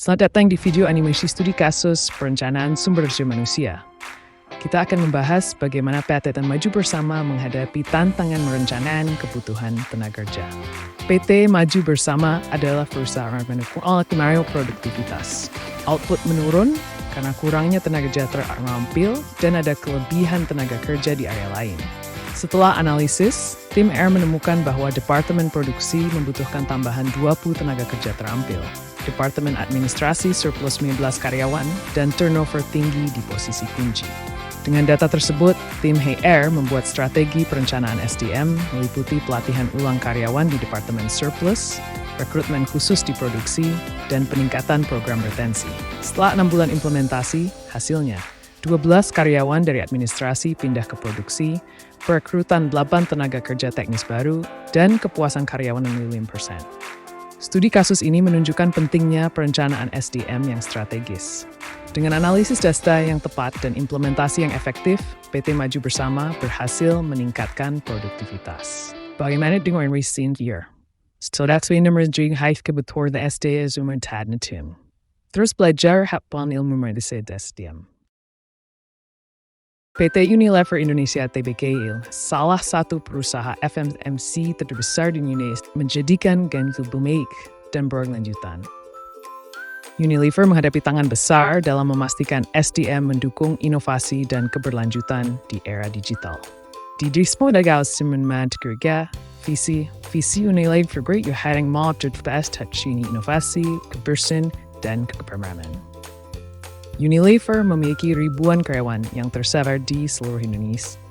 Selamat datang di video animasi studi kasus perencanaan sumber daya manusia. Kita akan membahas bagaimana PT dan Maju Bersama menghadapi tantangan merencanakan kebutuhan tenaga kerja. PT Maju Bersama adalah perusahaan yang mendukung produktivitas. Output menurun karena kurangnya tenaga kerja terampil dan ada kelebihan tenaga kerja di area lain. Setelah analisis, tim R menemukan bahwa Departemen Produksi membutuhkan tambahan 20 tenaga kerja terampil. Departemen Administrasi surplus 19 karyawan dan turnover tinggi di posisi kunci. Dengan data tersebut, tim HR membuat strategi perencanaan SDM meliputi pelatihan ulang karyawan di Departemen Surplus, rekrutmen khusus di produksi, dan peningkatan program retensi. Setelah 6 bulan implementasi, hasilnya 12 karyawan dari administrasi pindah ke produksi, perekrutan 8 tenaga kerja teknis baru, dan kepuasan karyawan menilai %. Studi kasus ini menunjukkan pentingnya perencanaan SDM yang strategis. Dengan analisis data yang tepat dan implementasi yang efektif, PT Maju Bersama berhasil meningkatkan produktivitas. Bagaimana dengan recent year? So that's why emerging high kebetulan the SDM umumtad na tim. Terus belajar hapon ilmu medisi SDM. PT Unilever Indonesia Tbk, salah satu perusahaan FMCG terbesar di Indonesia, menjadikan Genku Bumaik dan berkelanjutan. Unilever menghadapi tangan besar dalam memastikan SDM mendukung inovasi dan keberlanjutan di era digital. Di Dispo Dagao Simenmad Kerja, visi Unilever Great Yoharing Mall Tudfast Hachini Inovasi, Kebersihan, dan Kebermanan. Unilever memiliki ribuan karyawan yang tersebar di seluruh Indonesia.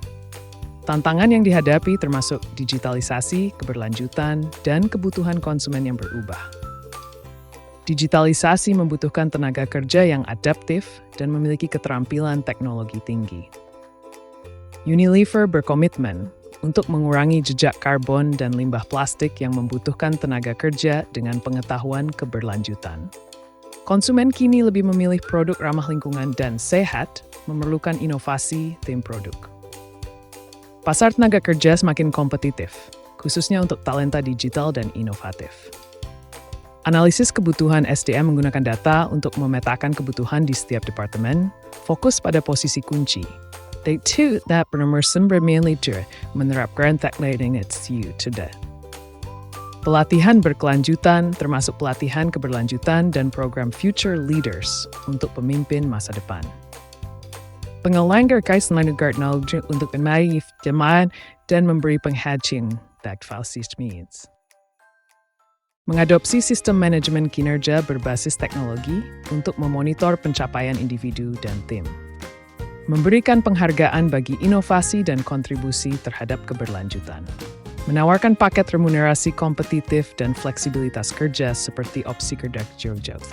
Tantangan yang dihadapi termasuk digitalisasi, keberlanjutan, dan kebutuhan konsumen yang berubah. Digitalisasi membutuhkan tenaga kerja yang adaptif dan memiliki keterampilan teknologi tinggi. Unilever berkomitmen untuk mengurangi jejak karbon dan limbah plastik yang membutuhkan tenaga kerja dengan pengetahuan keberlanjutan. Konsumen kini lebih memilih produk ramah lingkungan dan sehat, memerlukan inovasi tim produk. Pasar tenaga kerja semakin kompetitif, khususnya untuk talenta digital dan inovatif. Analisis kebutuhan SDM menggunakan data untuk memetakan kebutuhan di setiap departemen, fokus pada posisi kunci. They too that sumber manager menerapkan teknologi its today. Pelatihan berkelanjutan, termasuk pelatihan keberlanjutan dan program Future Leaders untuk pemimpin masa depan. Pengelanggar kaitan teknologi untuk menaik jemaah dan memberi penghajin backfalsist needs. Mengadopsi sistem manajemen kinerja berbasis teknologi untuk memonitor pencapaian individu dan tim. Memberikan penghargaan bagi inovasi dan kontribusi terhadap keberlanjutan. Menawarkan paket remunerasi kompetitif dan fleksibilitas kerja seperti opsi kerja jauh.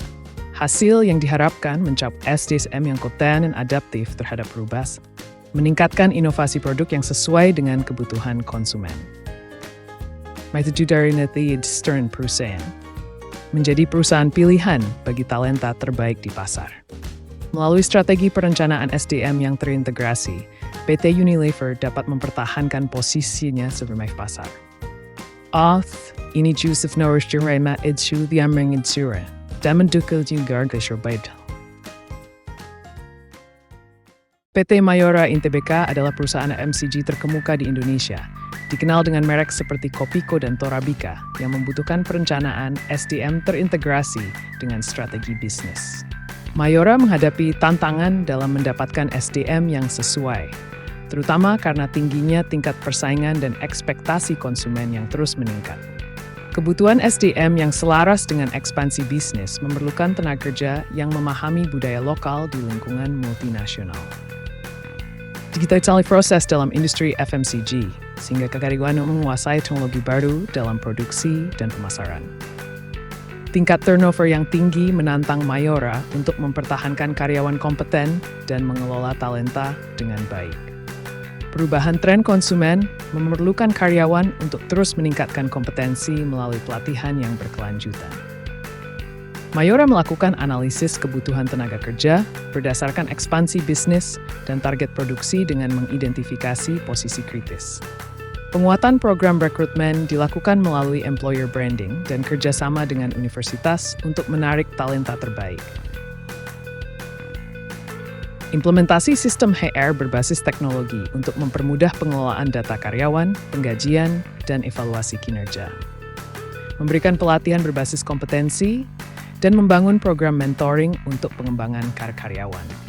Hasil yang diharapkan mencapai SDM yang kompeten dan adaptif terhadap perubahan, meningkatkan inovasi produk yang sesuai dengan kebutuhan konsumen. Metode dari Stern perusahaan menjadi perusahaan pilihan bagi talenta terbaik di pasar. Melalui strategi perencanaan SDM yang terintegrasi, PT Unilever dapat mempertahankan posisinya sebagai pasar. Ini Joseph Norris Jerema Idsu Diamring Idsura, dan mendukung juga Gesherbait. PT Mayora Tbk adalah perusahaan FMCG terkemuka di Indonesia, dikenal dengan merek seperti Kopiko dan Torabika yang membutuhkan perencanaan SDM terintegrasi dengan strategi bisnis. Mayora menghadapi tantangan dalam mendapatkan SDM yang sesuai, terutama karena tingginya tingkat persaingan dan ekspektasi konsumen yang terus meningkat. Kebutuhan SDM yang selaras dengan ekspansi bisnis memerlukan tenaga kerja yang memahami budaya lokal di lingkungan multinasional. Digitalisasi proses dalam industri FMCG, sehingga kekaryawan menguasai teknologi baru dalam produksi dan pemasaran. Tingkat turnover yang tinggi menantang Mayora untuk mempertahankan karyawan kompeten dan mengelola talenta dengan baik. Perubahan tren konsumen memerlukan karyawan untuk terus meningkatkan kompetensi melalui pelatihan yang berkelanjutan. Mayora melakukan analisis kebutuhan tenaga kerja berdasarkan ekspansi bisnis dan target produksi dengan mengidentifikasi posisi kritis. Penguatan program rekrutmen dilakukan melalui employer branding dan kerjasama dengan universitas untuk menarik talenta terbaik. Implementasi sistem HR berbasis teknologi untuk mempermudah pengelolaan data karyawan, penggajian, dan evaluasi kinerja. Memberikan pelatihan berbasis kompetensi, dan membangun program mentoring untuk pengembangan karyawan.